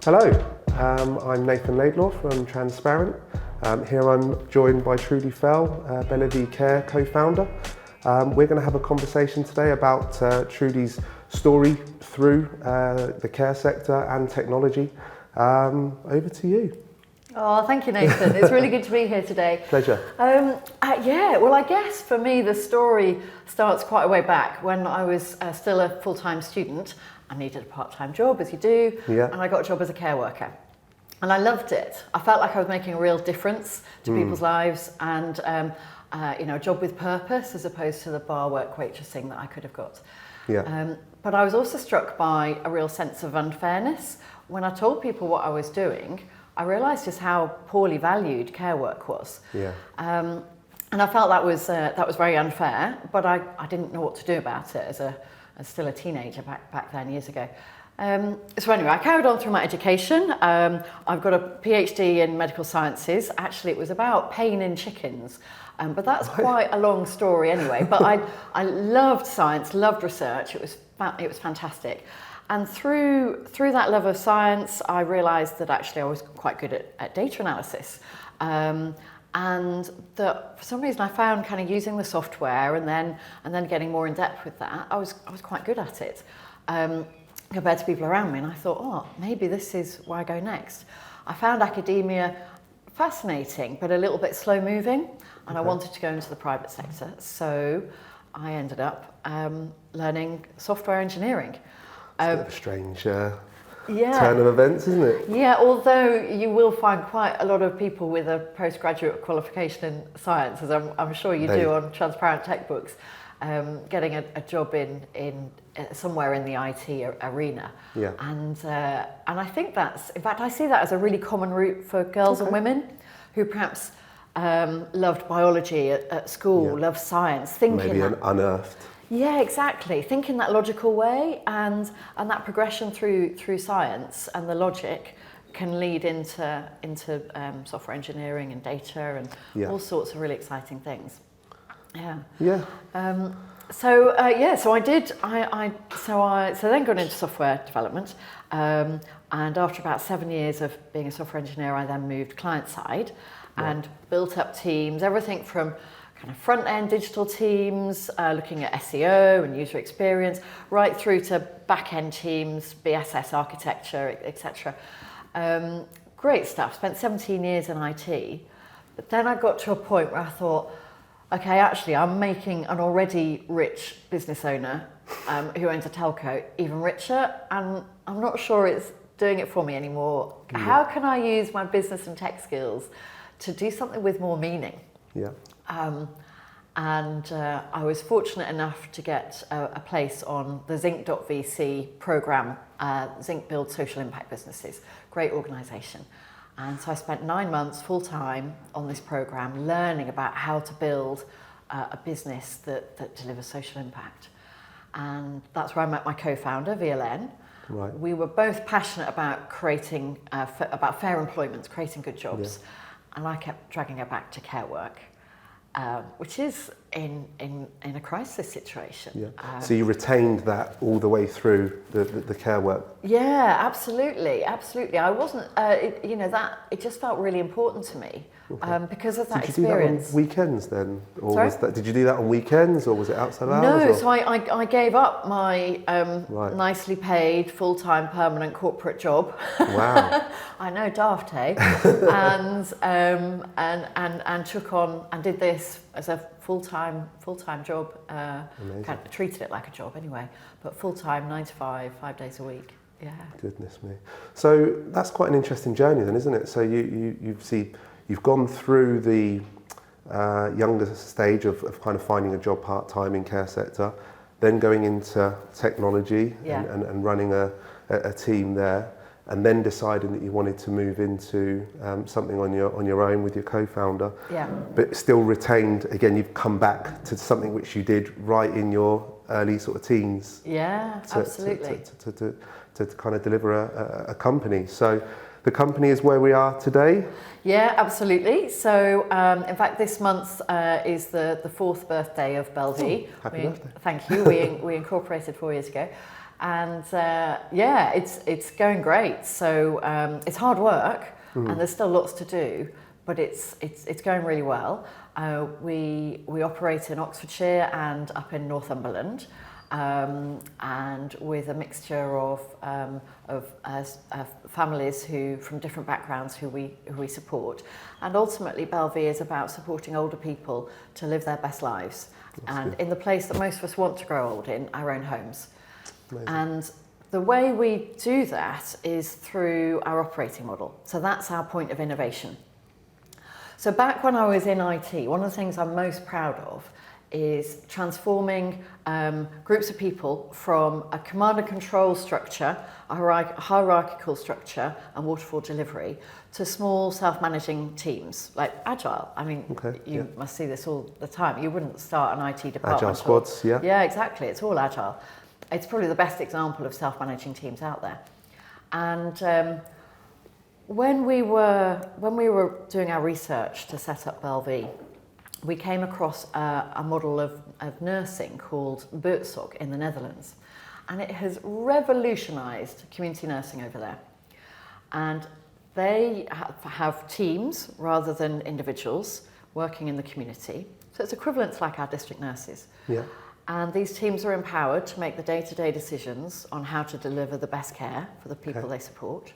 Hello, I'm Nathan Laidlaw from Transparent. Here I'm joined by Trudie Fell, Bellevie Care co-founder. We're going to have a conversation today about Trudie's story through the care sector and technology. Over to you. Oh, thank you, Nathan. It's really good to be here today. Pleasure. Yeah, well, I guess for me, the story starts quite a way back when I was still a full-time student. I needed a part-time job, as you do, and I got a job as a care worker. And I loved it. I felt like I was making a real difference to people's lives and, a job with purpose as opposed to the bar work waitressing that I could have got. Yeah. But I was also struck by a real sense of unfairness. When I told people what I was doing, I realised just how poorly valued care work was. Yeah. And I felt that was very unfair, but I didn't know what to do about it as still a teenager back then, years ago. So anyway, I carried on through my education. I've got a PhD in medical sciences. Actually, it was about pain in chickens, but that's quite a long story anyway. But I loved science, loved research. It was fantastic. And through that love of science, I realised that actually I was quite good at data analysis. And that for some reason I found kind of using the software and then getting more in depth with that, I was quite good at it compared to people around me. And I thought, oh, maybe this is where I go next. I found academia fascinating, but a little bit slow moving, and I wanted to go into the private sector. So I ended up learning software engineering. It's a bit of a strange turn of events, isn't it? Yeah, although you will find quite a lot of people with a postgraduate qualification in science, as I'm sure you do on Transparent Tech Books, getting a job in somewhere in the IT arena. Yeah. And I think in fact, I see that as a really common route for girls and women who perhaps loved biology at school, loved science, thinking maybe unearthed. Yeah, exactly. Think in that logical way, and that progression through science and the logic can lead into software engineering and data and all sorts of really exciting things. Yeah. Yeah. So I did. So then got into software development, and after about 7 years of being a software engineer, I then moved client side and built up teams, everything from kind of front-end digital teams, looking at SEO and user experience, right through to back-end teams, BSS architecture, etc. Great stuff. Spent 17 years in IT, but then I got to a point where I thought, okay, actually, I'm making an already rich business owner who owns a telco even richer, and I'm not sure it's doing it for me anymore. How can I use my business and tech skills to do something with more meaning? Yeah. I was fortunate enough to get a place on the Zinc.vc program. Zinc builds social impact businesses, great organisation. And so I spent 9 months full-time on this program learning about how to build a business that delivers social impact. And that's where I met my co-founder, VLN. Right. We were both passionate about creating, about fair employment, creating good jobs. Yeah. And I kept dragging her back to care work. Which is in a crisis situation. Yeah. So you retained that all the way through the care work. Yeah, absolutely. I wasn't, it just felt really important to me because of that experience. Did you do that on weekends then, or Sorry? did you do that on weekends, or was it outside hours? No, so I gave up my nicely paid full-time permanent corporate job. Wow. I know, daft, hey? and took on and did this as a full-time job. Kind of treated it like a job anyway, but full-time, 9 to 5, 5 days a week. Yeah. Goodness me. So that's quite an interesting journey then, isn't it? So you've gone through the younger stage of kind of finding a job part-time in care sector, then going into technology and running a team there, and then deciding that you wanted to move into something on your own with your co-founder. Yeah. But still retained, again, you've come back to something which you did right in your early sort of teens. Yeah, absolutely. To kind of deliver a company. So the company is where we are today? Yeah, absolutely. So in fact, this month is the 4th birthday of Bellevie. Happy birthday. Thank you. We incorporated 4 years ago. And yeah, it's going great. So it's hard work, and there's still lots to do, but it's going really well. We operate in Oxfordshire and up in Northumberland, and with a mixture of families from different backgrounds who we support. And ultimately, Bellevie is about supporting older people to live their best lives, and in the place that most of us want to grow old in, our own homes. Amazing. And the way we do that is through our operating model. So that's our point of innovation. So back when I was in IT, one of the things I'm most proud of is transforming groups of people from a command and control structure, a hierarchical structure and waterfall delivery, to small self-managing teams, like Agile. I mean, you must see this all the time. You wouldn't start an IT department. Agile squads, yeah. Yeah, exactly. It's all Agile. It's probably the best example of self-managing teams out there. And when we were doing our research to set up Bellevie, we came across a model of nursing called Buurtzorg in the Netherlands. And it has revolutionised community nursing over there. And they have teams rather than individuals working in the community. So it's equivalent to like our district nurses. Yeah. And these teams are empowered to make the day-to-day decisions on how to deliver the best care for the people they support.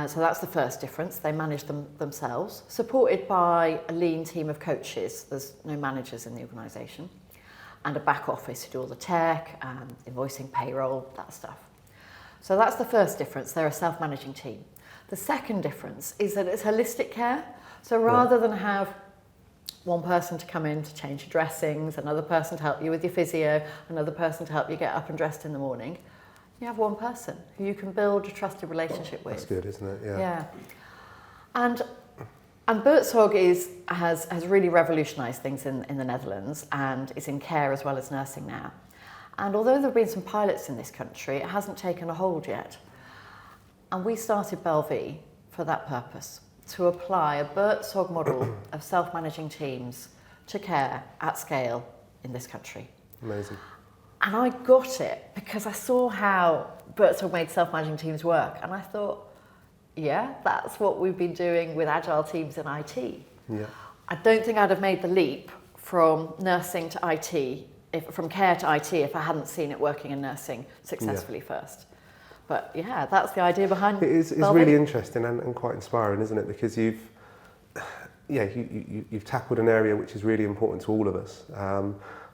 So that's the first difference. They manage them themselves, supported by a lean team of coaches. There's no managers in the organisation. And a back office who do all the tech, invoicing, payroll, that stuff. So that's the first difference. They're a self-managing team. The second difference is that it's holistic care. So rather than have one person to come in to change your dressings, another person to help you with your physio, another person to help you get up and dressed in the morning, you have one person who you can build a trusted relationship with. That's good, isn't it? Yeah. Yeah. And Buurtzorg has really revolutionised things in the Netherlands, and is in care as well as nursing now. And although there have been some pilots in this country, it hasn't taken a hold yet. And we started Bellevie for that purpose, to apply a Buurtzorg model of self-managing teams to care at scale in this country. Amazing. And I got it because I saw how Buurtzorg made self-managing teams work, and I thought, yeah, that's what we've been doing with agile teams in IT. Yeah. I don't think I'd have made the leap from nursing to IT, from care to IT, if I hadn't seen it working in nursing successfully first. But yeah, that's the idea behind it. It's really interesting and quite inspiring, isn't it? Because you've tackled an area which is really important to all of us.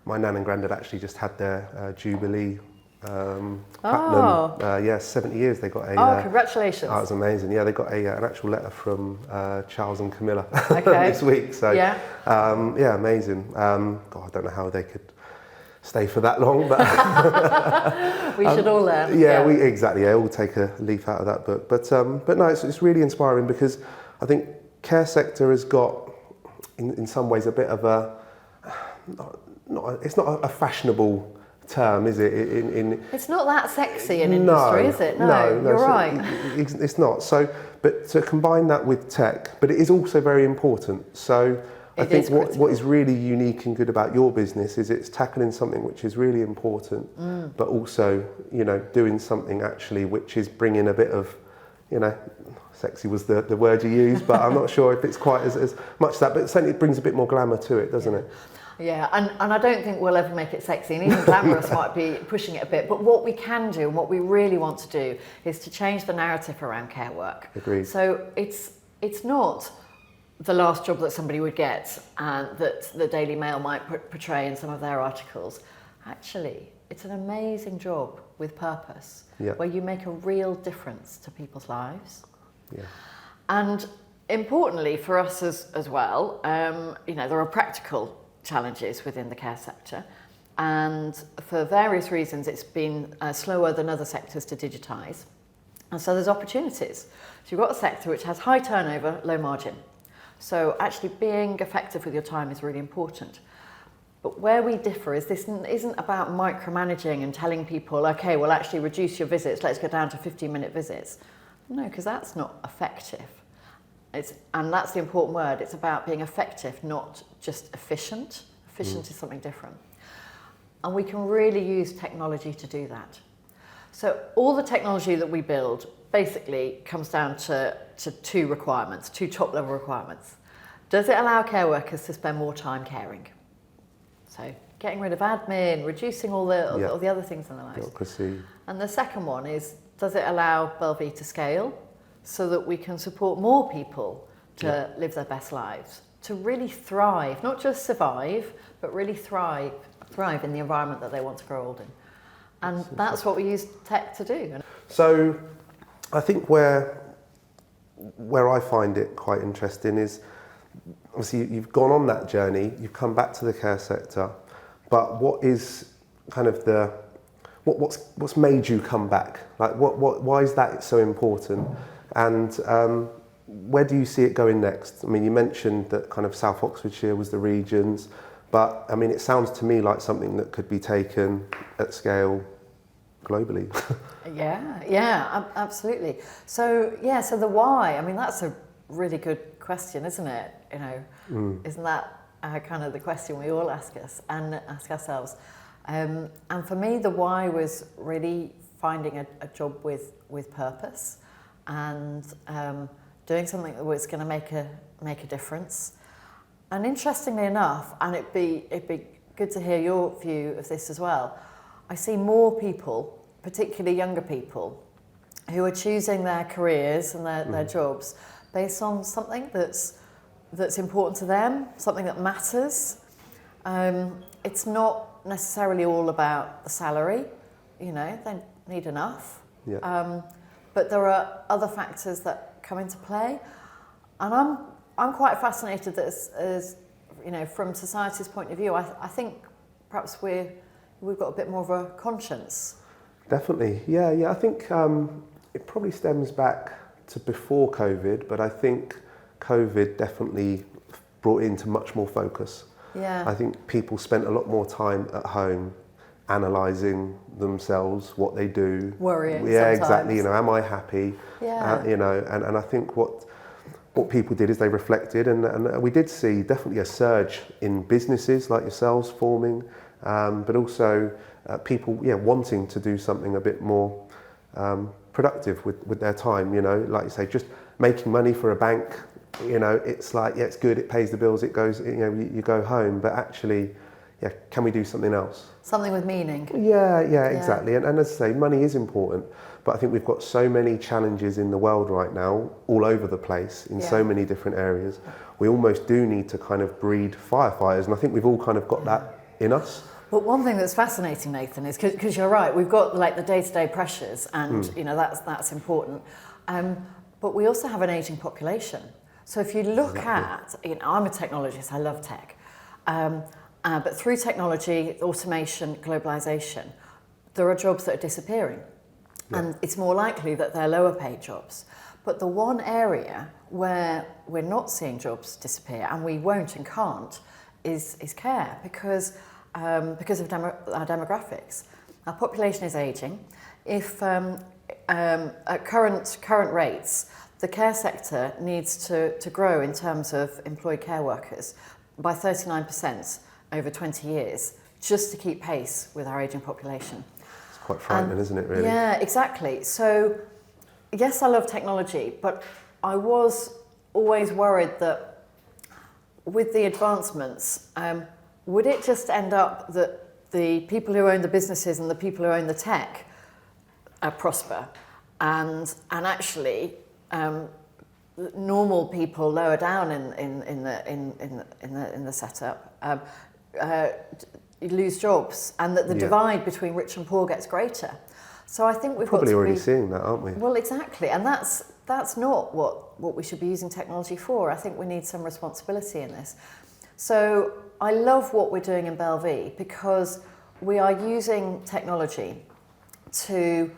My nan and granddad actually just had their Jubilee platinum. 70 years they got a... congratulations. That was amazing. Yeah, they got an actual letter from Charles and Camilla Okay. this week. So yeah, amazing. God, I don't know how they could stay for that long, but we should all learn. Yeah, we exactly. Yeah, we'll take a leaf out of that book. But no, it's really inspiring because I think care sector has got, in some ways, a bit of a it's not a fashionable term, is it? It's not that sexy an industry, is it? No, you're right. It's not. So, but to combine that with tech, but it is also very important. So I think what is really unique and good about your business is it's tackling something which is really important, but also, doing something actually which is bringing a bit of, sexy was the word you used, but I'm not sure if it's quite as much that, but certainly it brings a bit more glamour to it, doesn't it? Yeah, and I don't think we'll ever make it sexy, and even glamorous might be pushing it a bit, but what we can do and what we really want to do is to change the narrative around care work. Agreed. So it's not the last job that somebody would get and that the Daily Mail might portray in some of their articles. Actually, it's an amazing job with purpose, where you make a real difference to people's lives. Yeah. And importantly for us as well, there are practical challenges within the care sector, and for various reasons it's been slower than other sectors to digitise, and so there's opportunities. So you've got a sector which has high turnover, low margin, so actually being effective with your time is really important. But where we differ is this isn't about micromanaging and telling people, okay, well actually reduce your visits, let's go down to 15-minute visits. No, because that's not effective. And that's the important word. It's about being effective, not just efficient. Efficient is something different. And we can really use technology to do that. So all the technology that we build basically comes down to two requirements, two top-level requirements. Does it allow care workers to spend more time caring? So getting rid of admin, reducing all the other things in their lives. Bureaucracy. And the second one is, does it allow Bellevie to scale so that we can support more people to live their best lives, to really thrive, not just survive, but really thrive in the environment that they want to grow old in. And that's what we use tech to do. So I think where I find it quite interesting is, obviously you've gone on that journey, you've come back to the care sector, but what is kind of what's made you come back? Like why is that so important? And where do you see it going next? I mean, you mentioned that kind of South Oxfordshire was the regions, but I mean, it sounds to me like something that could be taken at scale globally. Yeah, absolutely. So the why, I mean, that's a really good question, isn't it? You know, isn't that kind of the question we all ask ourselves? And for me, the why was really finding a job with purpose and doing something that was going to make a difference. And interestingly enough, and it'd be good to hear your view of this as well, I see more people, particularly younger people, who are choosing their careers and their jobs based on something that's important to them, something that matters. It's not necessarily all about the salary, you know, they need enough. Yeah. But there are other factors that come into play, and I'm quite fascinated that as you know, from society's point of view, I think perhaps we've got a bit more of a conscience. Definitely, yeah. I think it probably stems back to before COVID, but I think COVID definitely brought into much more focus. Yeah. I think people spent a lot more time at home analysing themselves, what they do. Worrying Yeah, sometimes. exactly. You know, am I happy? Yeah. You know, and I think what people did is they reflected, and we did see definitely a surge in businesses like yourselves forming, but also people wanting to do something a bit more productive with their time. You know, like you say, just making money for a bank. You know, it's like, yeah, it's good, it pays the bills, it goes, you know, you go home, but actually, yeah, can we do something else? Something with meaning. Yeah, exactly. And as I say, money is important, but I think we've got so many challenges in the world right now, all over the place, in so many different areas. We almost do need to kind of breed firefighters, and I think we've all kind of got that in us. But one thing that's fascinating, Nathan, is because you're right, we've got like the day-to-day pressures, and you know that's important. But we also have an ageing population. So if you look at, you know, I'm a technologist, I love tech, but through technology, automation, globalization, there are jobs that are disappearing, and it's more likely that they're lower paid jobs. But the one area where we're not seeing jobs disappear, and we won't and can't, is care, because of our demographics. Our population is ageing. If at current rates, the care sector needs to grow in terms of employed care workers by 39% over 20 years, just to keep pace with our ageing population. It's quite frightening, isn't it, really? Yeah, exactly. So, yes, I love technology, but I was always worried that with the advancements, would it just end up that the people who own the businesses and the people who own the tech prosper, and actually normal people lower down in the setup lose jobs, and that the divide between rich and poor gets greater? So I think we've probably got to already seeing that, aren't we? Well, exactly, and that's not what we should be using technology for. I think we need some responsibility in this. So I love what we're doing in Bellevie, because we are using technology to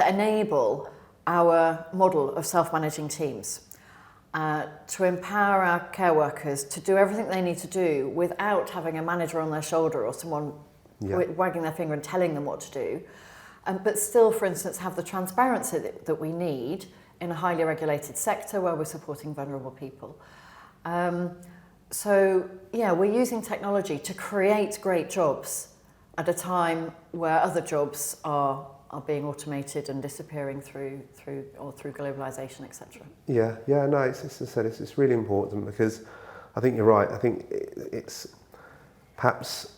enable our model of self-managing teams, to empower our care workers to do everything they need to do without having a manager on their shoulder or someone wagging their finger and telling them what to do, but still, for instance, have the transparency that we need in a highly regulated sector where we're supporting vulnerable people. So, yeah, we're using technology to create great jobs at a time where other jobs are being automated and disappearing through globalization, etc. Yeah, no, it's as I said, it's really important, because I think you're right. I think it's perhaps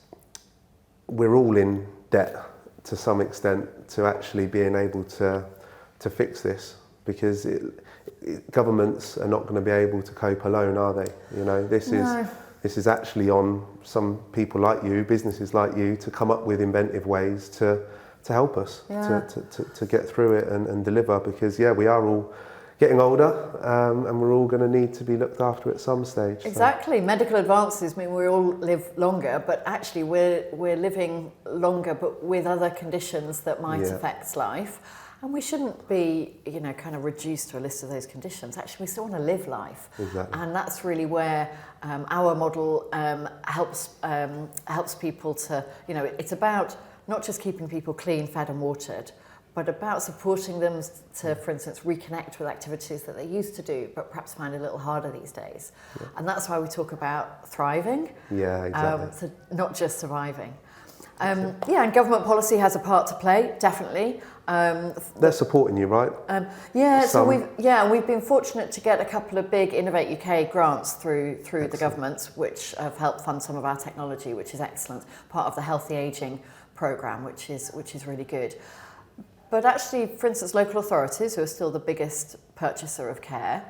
we're all in debt to some extent to actually being able to fix this, because governments are not going to be able to cope alone, are they? You know, this is actually on some people like you, businesses like you, to come up with inventive ways to help us to get through it and deliver, because we are all getting older, and we're all going to need to be looked after at some stage. Exactly. So. Medical advances mean we all live longer, but actually we're living longer, but with other conditions that might affect life. And we shouldn't be, kind of reduced to a list of those conditions. Actually, we still want to live life. Exactly. And that's really where our model helps people to, it's about not just keeping people clean, fed and watered, but about supporting them to, for instance, reconnect with activities that they used to do, but perhaps find a little harder these days. Yeah. And that's why we talk about thriving. Yeah, exactly. So not just surviving. And government policy has a part to play, definitely. They're supporting you, right? So we've been fortunate to get a couple of big Innovate UK grants through the government, which have helped fund some of our technology, which is excellent. Part of the Healthy Ageing programme, which is really good. But actually, for instance, local authorities, who are still the biggest purchaser of care,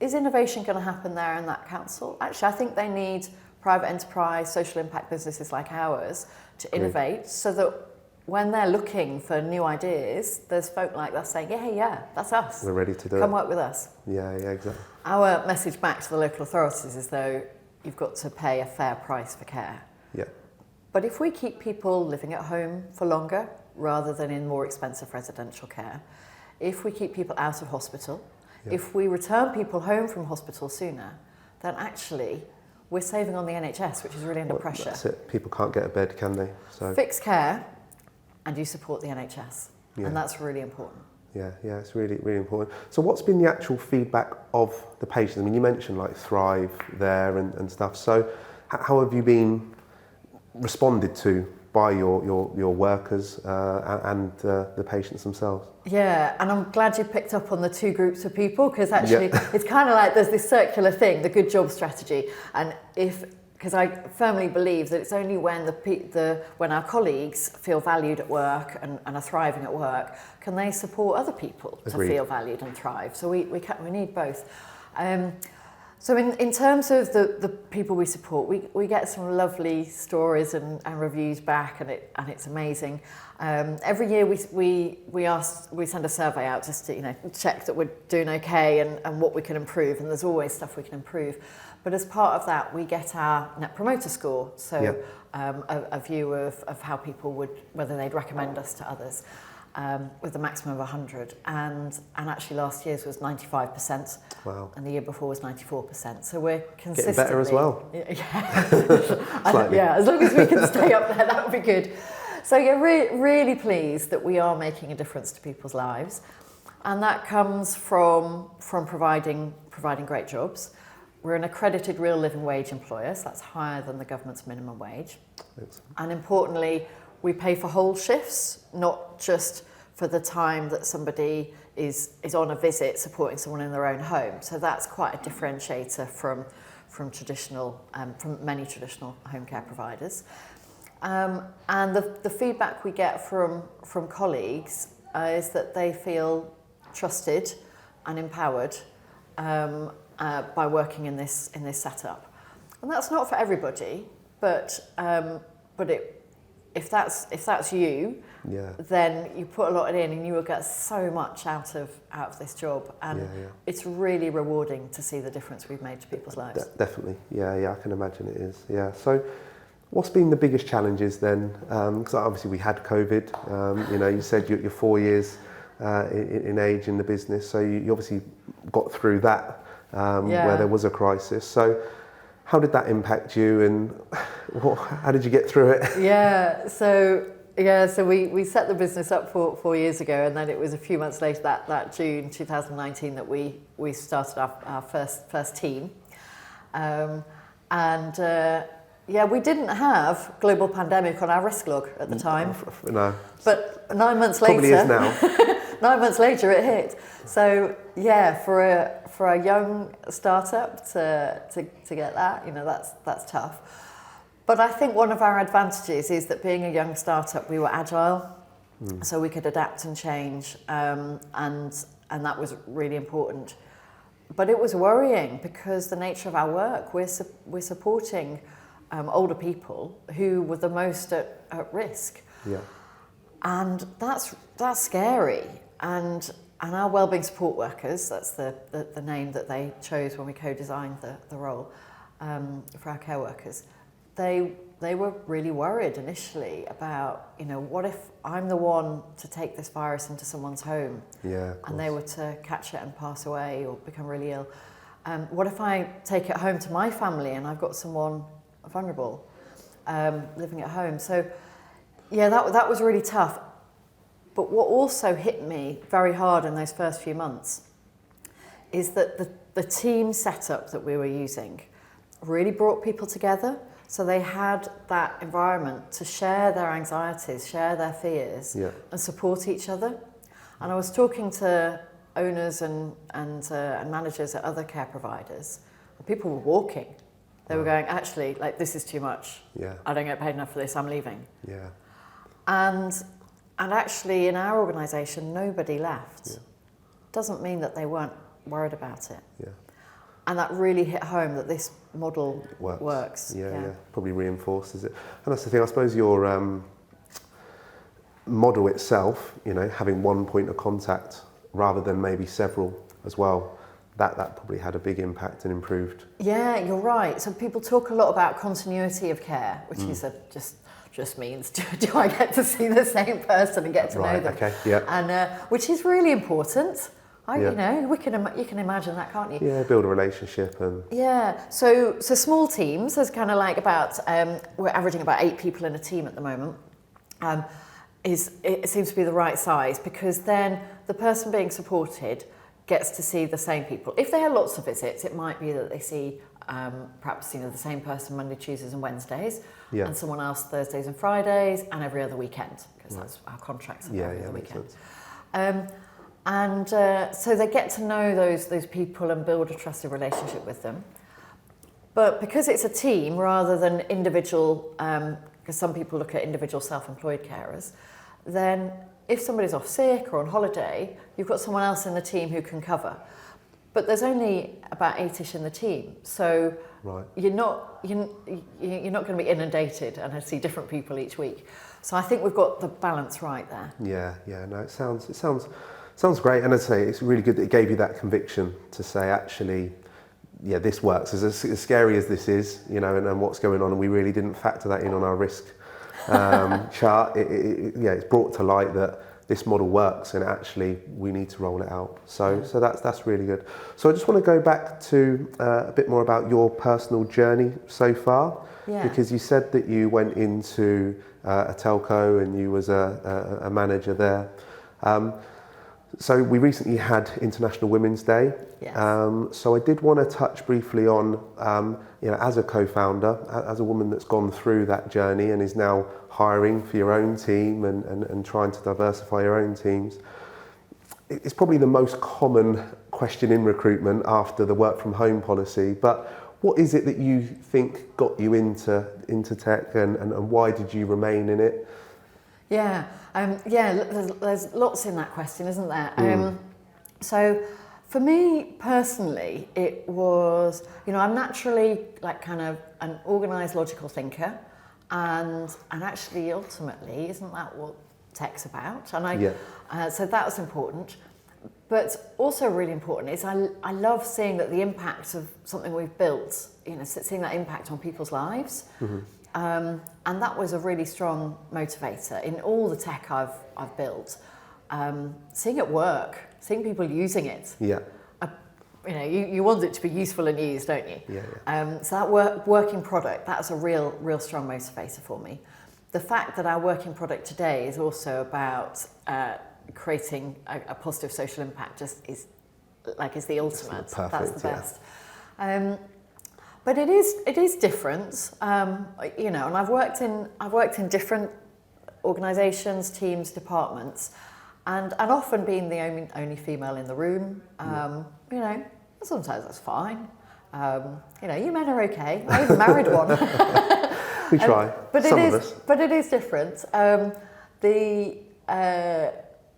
is innovation going to happen there in that council? Actually, I think they need private enterprise, social impact businesses like ours to innovate, so that when they're looking for new ideas, there's folk like us saying, that's us. We're ready to do it. Come work with us. Yeah, exactly. Our message back to the local authorities is, though, you've got to pay a fair price for care. Yeah. But if we keep people living at home for longer, rather than in more expensive residential care, if we keep people out of hospital, if we return people home from hospital sooner, then actually we're saving on the NHS, which is really under pressure. That's it. People can't get a bed, can they? So fix care, and you support the NHS, and that's really important. Yeah, it's really, really important. So what's been the actual feedback of the patients? I mean, you mentioned like Thrive there and stuff. So how have you been responded to by your workers and the patients themselves? Yeah, and I'm glad you picked up on the two groups of people, because actually it's kind of like there's this circular thing, the good job strategy, and because I firmly believe that it's only when when our colleagues feel valued at work and are thriving at work, can they support other people to feel valued and thrive. So we need both. So in terms of the people we support, we get some lovely stories and reviews back, and it's amazing. Every year we send a survey out just to check that we're doing okay and what we can improve, and there's always stuff we can improve. But as part of that, we get our Net Promoter Score, so a view of how people whether they'd recommend us to others. With a maximum of 100, and actually last year's was 95%. Wow. And the year before was 94%. So we're consistently getting better as well. As long as we can stay up there, that would be good. So really pleased that we are making a difference to people's lives, and that comes from providing great jobs. We're an accredited real living wage employer, so that's higher than the government's minimum wage. And importantly, we pay for whole shifts, not just for the time that somebody is on a visit supporting someone in their own home. So that's quite a differentiator from many traditional home care providers. And the feedback we get from colleagues is that they feel trusted and empowered by working in this setup. And that's not for everybody, but if that's you, then you put a lot in, and you will get so much out of this job, and it's really rewarding to see the difference we've made to people's lives. Definitely, I can imagine it is. So what's been the biggest challenges then? Because obviously we had COVID. You said you're 4 years in age in the business, so you obviously got through that where there was a crisis. So how did that impact you, and how did you get through it? So we set the business up 4 years ago, and then it was a few months later, that June 2019, that we started our first team. Yeah, we didn't have global pandemic on our risk log at the time. No. But 9 months later, Probably is now. 9 months later it hit. So yeah, for a young startup to get that, that's tough. But I think one of our advantages is that being a young startup, we were agile, so we could adapt and change, and that was really important. But it was worrying because the nature of our work, we're supporting older people who were the most at risk. Yeah. And that's scary. And our wellbeing support workers, that's the name that they chose when we co-designed the role for our care workers, they were really worried initially about, what if I'm the one to take this virus into someone's home, and they were to catch it and pass away or become really ill? What if I take it home to my family and I've got someone vulnerable living at home? So yeah, that was really tough. But what also hit me very hard in those first few months is that the team setup that we were using really brought people together. So they had that environment to share their anxieties, share their fears, and support each other. And I was talking to owners and managers at other care providers, and people were walking. They were going, actually, this is too much. Yeah. I don't get paid enough for this, I'm leaving. Yeah. And actually, in our organisation, nobody left. Yeah. Doesn't mean that they weren't worried about it. Yeah. And that really hit home that this model works. Yeah. Probably reinforces it. And that's the thing, I suppose your model itself, having one point of contact rather than maybe several as well, that probably had a big impact and improved. Yeah, you're right. So people talk a lot about continuity of care, which is just means do I get to see the same person and get to know them? Okay, yeah. And which is really important. You can imagine that, can't you? Yeah, build a relationship and. Yeah, so small teams. There's kind of about we're averaging about 8 people in a team at the moment. It seems to be the right size because then the person being supported gets to see the same people. If they have lots of visits, it might be that they see perhaps the same person Monday, Tuesdays and Wednesdays, and someone else Thursdays and Fridays, and every other weekend, because that's our contracts are every other weekend. So they get to know those people and build a trusted relationship with them. But because it's a team rather than individual, because some people look at individual self-employed carers, then if somebody's off sick or on holiday, you've got someone else in the team who can cover. But there's only about 8-ish in the team, so you're not going to be inundated and see different people each week. So I think we've got the balance right there. Yeah. No, it sounds great, and I'd say it's really good that it gave you that conviction to say, actually, this works. As scary as this is, and what's going on, and we really didn't factor that in on our risk chart. It's brought to light that this model works, and actually we need to roll it out. So that's really good. So I just want to go back to a bit more about your personal journey so far, because you said that you went into a telco and you was a manager there. So we recently had International Women's Day. Yes. So I did want to touch briefly on, as a co-founder, as a woman that's gone through that journey and is now hiring for your own team and trying to diversify your own teams. It's probably the most common question in recruitment after the work from home policy, but what is it that you think got you into tech and why did you remain in it? There's lots in that question, isn't there? So for me personally, it was, I'm naturally kind of an organised, logical thinker, and actually ultimately, isn't that what tech's about? And so that was important. But also really important is I love seeing that the impact of something we've built, seeing that impact on people's lives. Mm-hmm. And that was a really strong motivator in all the tech I've built. Seeing it work, seeing people using it. Yeah. You want it to be useful and used, don't you? Yeah. So that working product, that's a real strong motivator for me. The fact that our working product today is also about creating a positive social impact just is the ultimate. Perfect, that's the best. But it is different, you know. And I've worked in different organisations, teams, departments, and often being the only female in the room. You know, sometimes that's fine. You know, you men are okay. I even married one. We try. But Some of us. But it is different.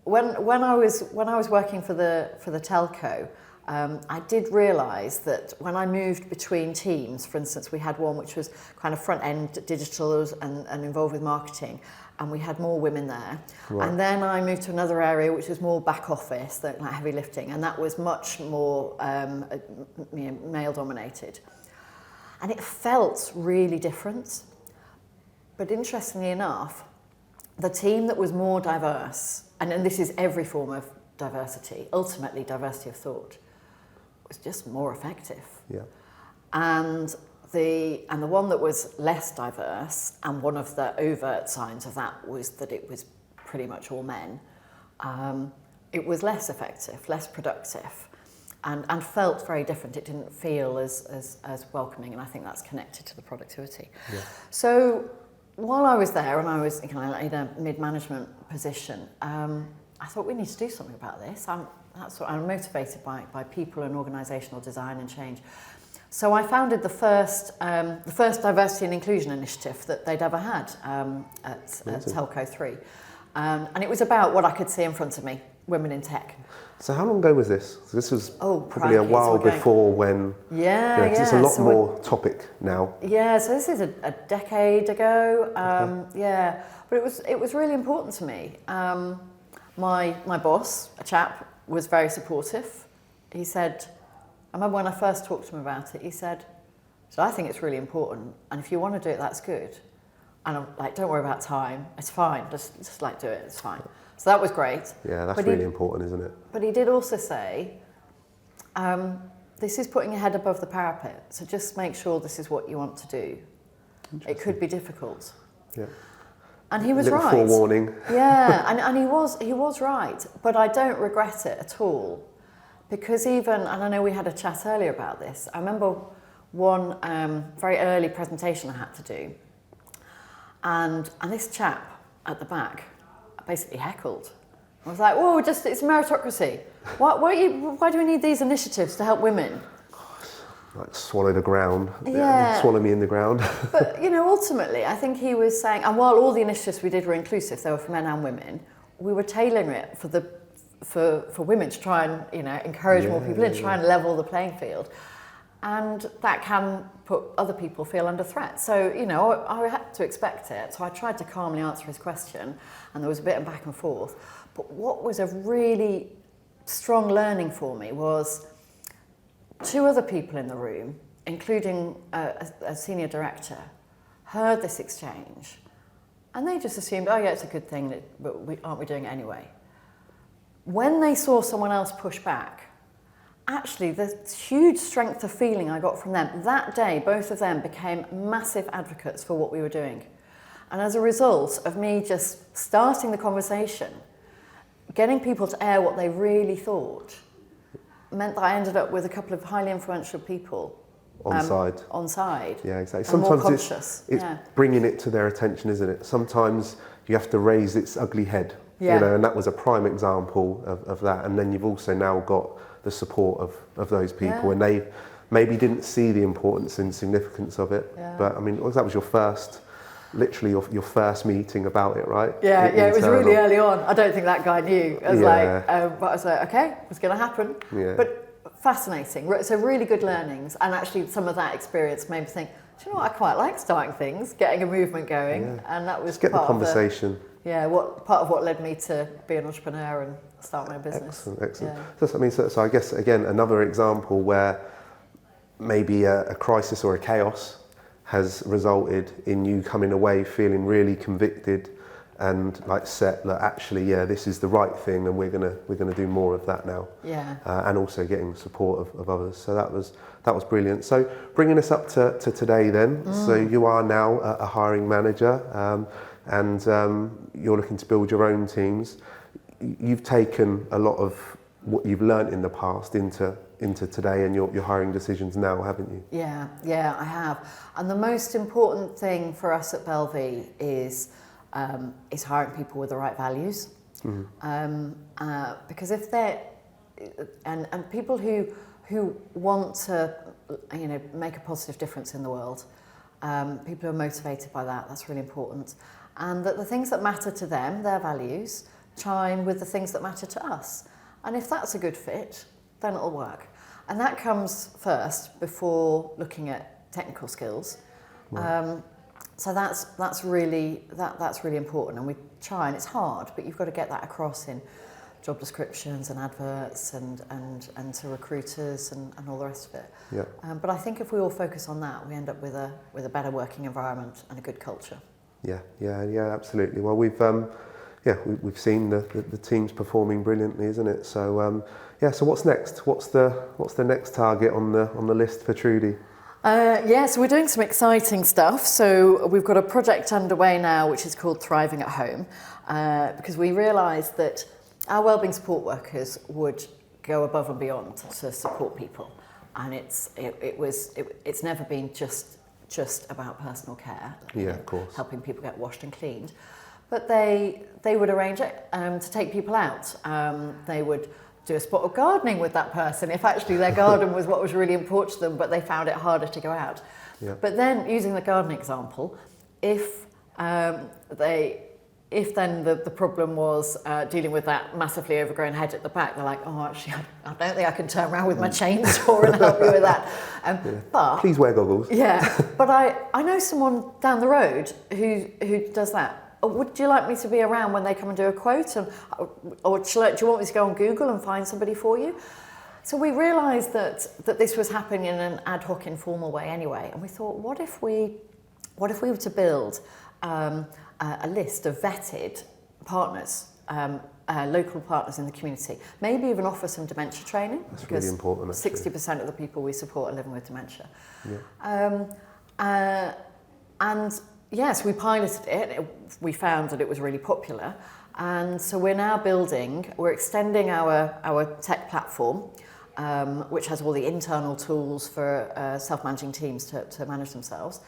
When I was working for the telco, I did realise that when I moved between teams, for instance, we had one which was kind of front end digital and involved with marketing, and we had more women there. Right. And then I moved to another area which was more back office, like heavy lifting, and that was much more male dominated. And it felt really different. But interestingly enough, the team that was more diverse, and this is every form of diversity, ultimately diversity of thought, was just more effective. Yeah. And the one that was less diverse, and one of the overt signs of that was that it was pretty much all men, it was less effective, less productive, and felt very different. It didn't feel as welcoming, and I think that's connected to the productivity. Yeah. So while I was there, and I was kind of in a mid-management position, I thought we need to do something about this. I'm motivated by people and organisational design and change. So I founded the first diversity and inclusion initiative that they'd ever had at Telco 3. And it was about what I could see in front of me, women in tech. So how long ago was this? So this was probably crikey, a while before when... Yeah. It's a lot more topic now. Yeah, so this is a decade ago. Yeah, but it was really important to me. My boss, a chap, was very supportive. He said, I remember when I first talked to him about it, he said, so I think it's really important, and if you want to do it, that's good. And I'm like, don't worry about time, it's fine, just like do it, it's fine. So that was great. Yeah, that's really important, isn't it? But he did also say, this is putting your head above the parapet, so just make sure this is what you want to do. It could be difficult. Yeah. And he was right. Forewarning. Yeah, and he was right, but I don't regret it at all, because even, and I know we had a chat earlier about this, I remember one very early presentation I had to do, and this chap at the back basically heckled. I was like, whoa, it's meritocracy. Why do we need these initiatives to help women? Like swallow the ground. Yeah. Swallow me in the ground. But, you know, ultimately, I think he was saying, and while all the initiatives we did were inclusive, they were for men and women, we were tailoring it for women to try and, you know, encourage more people in, to try and level the playing field. And that can put other people feel under threat. So, you know, I had to expect it. So I tried to calmly answer his question, and there was a bit of back and forth. But what was a really strong learning for me was two other people in the room, including a senior director, heard this exchange, and they just assumed, oh yeah, it's a good thing, but aren't we doing it anyway? When they saw someone else push back, actually the huge strength of feeling I got from them, that day both of them became massive advocates for what we were doing. And as a result of me just starting the conversation, getting people to air what they really thought, meant that I ended up with a couple of highly influential people on side. Yeah, exactly. Sometimes it's bringing it to their attention, isn't it? Sometimes you have to raise its ugly head, you know, and that was a prime example of that. And then you've also now got the support of those people, and they maybe didn't see the importance and significance of it. But I mean, that was your first meeting about it, right? Yeah, it was really early on. I don't think that guy knew. I was but I was like, okay, it's going to happen. Yeah. But fascinating. So really good learnings, and actually some of that experience made me think, do you know what? I quite like starting things, getting a movement going, and that was just get the conversation. Part of what led me to be an entrepreneur and start my own business. Excellent. Yeah. So I guess again another example where maybe a crisis or a chaos has resulted in you coming away feeling really convicted and like set that actually, this is the right thing, and we're gonna do more of that now. Yeah. And also getting the support of others. So that was brilliant. So bringing us up to today then. So you are now a hiring manager, and you're looking to build your own teams. You've taken a lot of what you've learnt in the past into today and your hiring decisions now, haven't you? Yeah, I have. And the most important thing for us at Bellevie is hiring people with the right values. Because if they're and people who want to make a positive difference in the world, people who are motivated by that, that's really important. And that the things that matter to them, their values, chime with the things that matter to us. And if that's a good fit, then it'll work. And that comes first before looking at technical skills. Right. So that's really important, and we try, and it's hard, but you've got to get that across in job descriptions and adverts and to recruiters and all the rest of it. Yeah. But I think if we all focus on that, we end up with a better working environment and a good culture. Yeah, absolutely. Well, we've seen the teams performing brilliantly, isn't it? So so what's next? What's the next target on the list for Trudie? So we're doing some exciting stuff. So we've got a project underway now which is called Thriving at Home, because we realised that our wellbeing support workers would go above and beyond to support people, and it's never been just about personal care. Of course. Helping people get washed and cleaned, but they would arrange it to take people out. They would do a spot of gardening with that person if actually their garden was what was really important to them, but they found it harder to go out. Yeah. But then, using the gardening example, if then the problem was dealing with that massively overgrown hedge at the back, they're like, oh, actually, I don't think I can turn around with my chainsaw and help you with that. But please wear goggles. Yeah, but I know someone down the road who does that. Would you like me to be around when they come and do a quote? Or do you want me to go on Google and find somebody for you? So we realised that this was happening in an ad hoc, informal way anyway. And we thought, what if we were to build a list of vetted partners, local partners in the community, maybe even offer some dementia training. That's really important, actually. 60% of the people we support are living with dementia. Yeah. And yes, we piloted it. We found that it was really popular. And so we're now we're extending our tech platform, which has all the internal tools for self-managing teams to manage themselves.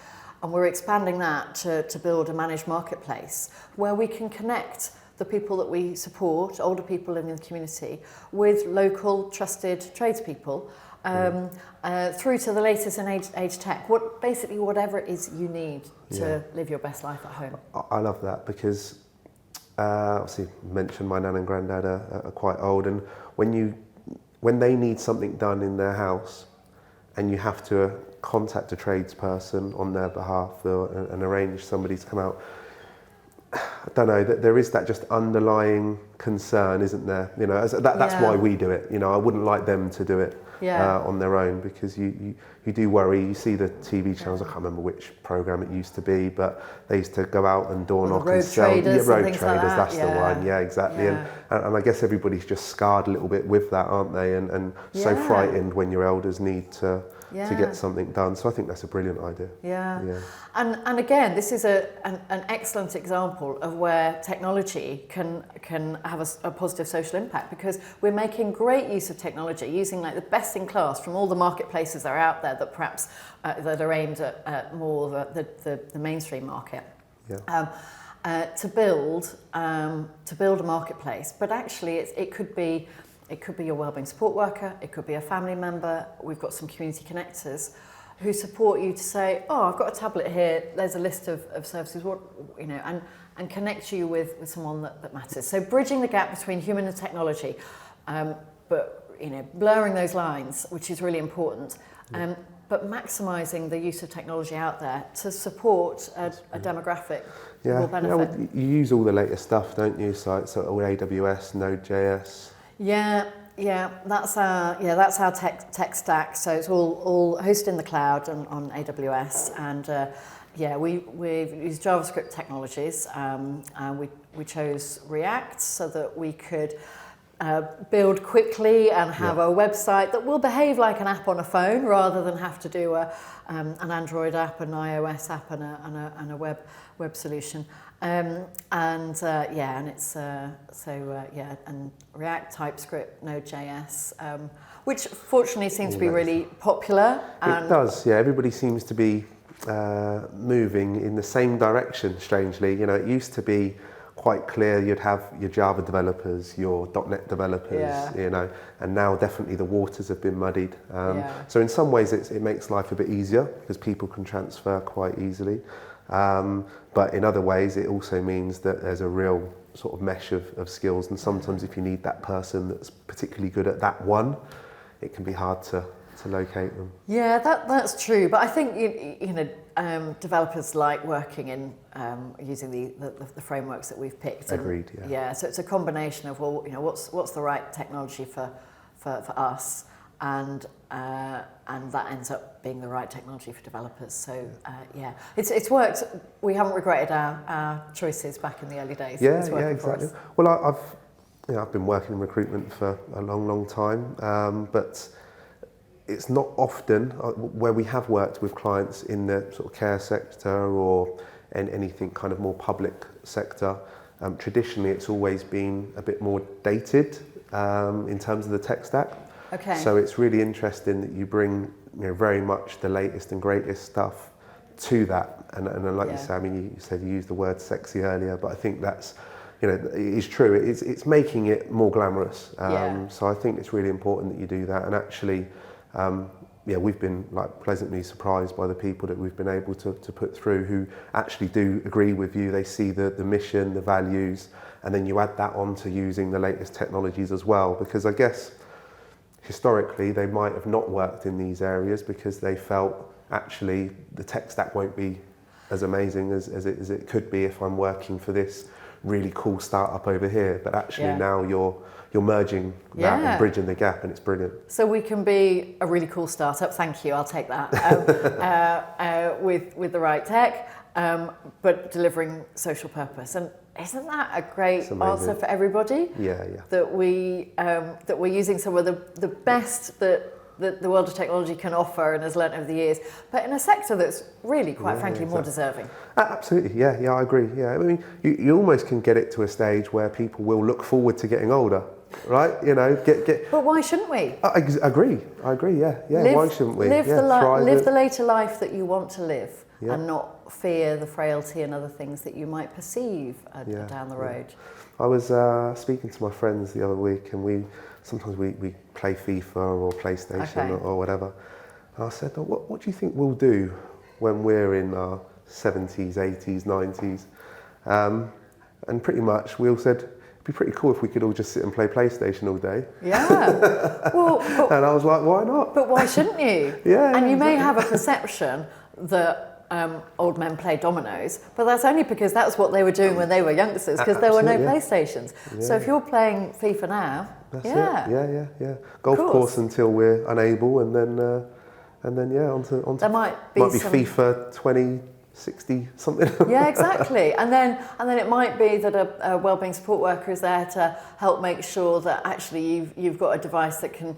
And we're expanding that to build a managed marketplace where we can connect the people that we support, older people living in the community, with local trusted tradespeople, through to the latest in age tech. Basically whatever it is you need to live your best life at home. I love that because obviously you mentioned my nan and granddad are quite old, and when they need something done in their house and you have to contact a tradesperson on their behalf and arrange somebody to come out, I don't know, that there is that just underlying concern, isn't there? That's why we do it. I wouldn't like them to do it on their own, because you do worry. You see the TV channels, I can't remember which programme it used to be, but they used to go out and door knock and sell. Road traders, that's the one. Yeah, exactly. Yeah. And I guess everybody's just scarred a little bit with that, aren't they? And so frightened when your elders need to get something done. So I think that's a brilliant idea. Yeah. And again, this is an excellent example of where technology can have a positive social impact, because we're making great use of technology, using like the best in class from all the marketplaces that are out there that perhaps that are aimed at more the mainstream market. To build a marketplace. But actually it could be your wellbeing support worker, it could be a family member. We've got some community connectors who support you to say, oh, I've got a tablet here, there's a list of services, and connect you with someone that matters. So bridging the gap between human and technology, but blurring those lines, which is really important, but maximising the use of technology out there to support a demographic who will benefit. You use all the latest stuff, don't you? So it's all AWS, Node.js. Yeah, that's our tech stack. So it's all hosted in the cloud on AWS, and we've used JavaScript technologies. We chose React so that we could build quickly and have a website that will behave like an app on a phone rather than have to do an Android app, an iOS app, and a web solution. And it's and React, TypeScript, Node.js, which fortunately seems to be really popular. And it does, yeah. Everybody seems to be moving in the same direction. Strangely, it used to be quite clear. You'd have your Java developers, your .NET developers, and now definitely the waters have been muddied. So in some ways it makes life a bit easier because people can transfer quite easily. But in other ways it also means that there's a real sort of mesh of skills, and sometimes if you need that person that's particularly good at that one, it can be hard to locate them. Yeah, that's true. But I think developers like working in using the frameworks that we've picked. Agreed. Yeah. So it's a combination of what's the right technology for us, and that ends up being the right technology for developers. So it's worked. We haven't regretted our choices back in the early days. Yeah, exactly. Well, I've been working in recruitment for a long time, but it's not often where we have worked with clients in the sort of care sector or in anything kind of more public sector. Traditionally, it's always been a bit more dated in terms of the tech stack. Okay. So it's really interesting that you bring very much the latest and greatest stuff to that. And like you say, I mean, you said you used the word sexy earlier, but I think that's it is true. It's making it more glamorous. So I think it's really important that you do that. And actually, we've been pleasantly surprised by the people that we've been able to put through who actually do agree with you. They see the mission, the values, and then you add that on to using the latest technologies as well. Because I guess historically they might have not worked in these areas because they felt actually the tech stack won't be as amazing as it could be if I'm working for this really cool startup over here. But actually now you're merging that and bridging the gap, and it's brilliant. So we can be a really cool startup, thank you, I'll take that, with the right tech, but delivering social purpose. And isn't that a great answer for everybody? Yeah. That we're using some of the best that the world of technology can offer and has learnt over the years, but in a sector that's really, quite frankly, more deserving. Absolutely, yeah, I agree. Yeah, I mean, you almost can get it to a stage where people will look forward to getting older, right? Get. But why shouldn't we? I agree. Yeah. Why shouldn't we? Live the later life that you want to live, and not fear the frailty and other things that you might perceive down the road. I was speaking to my friends the other week, and sometimes we play FIFA or PlayStation or whatever. And I said, what do you think we'll do when we're in our 70s, 80s, 90s? And pretty much we all said, it'd be pretty cool if we could all just sit and play PlayStation all day. Yeah. Well, and I was like, why not? But why shouldn't you? And you may have a perception that old men play dominoes, but that's only because that's what they were doing when they were youngsters, because there were no PlayStations. So if you're playing FIFA now, that's it. Yeah. Golf course until we're unable, and then onto there might be FIFA 2060 something. Yeah, exactly. And then it might be that a wellbeing support worker is there to help make sure that actually you've got a device that can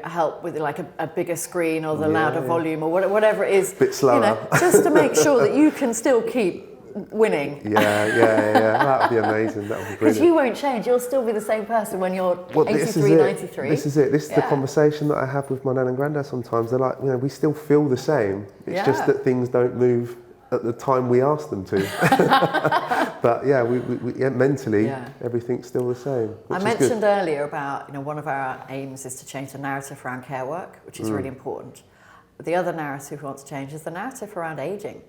help with like a bigger screen or the louder volume or whatever it is. Bit slower. Just to make sure that you can still keep winning. Yeah. That would be amazing. That would be brilliant. Because you won't change. You'll still be the same person when you're 83, 93. This is it. This is the conversation that I have with my nan and granddad sometimes. They're like, we still feel the same. It's just that things don't move at the time we ask them to. But we mentally, everything's still the same. I mentioned earlier about, one of our aims is to change the narrative around care work, which is really important. But the other narrative we want to change is the narrative around ageing.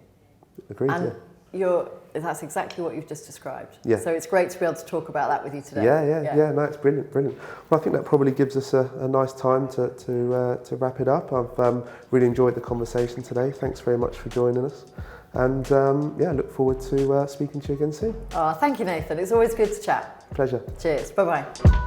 Agreed, and that's exactly what you've just described. Yeah. So it's great to be able to talk about that with you today. Yeah. No, it's brilliant. Well, I think that probably gives us a nice time to wrap it up. I've really enjoyed the conversation today. Thanks very much for joining us. And look forward to speaking to you again soon. Oh, thank you, Nathan. It's always good to chat. Pleasure. Cheers. Bye-bye.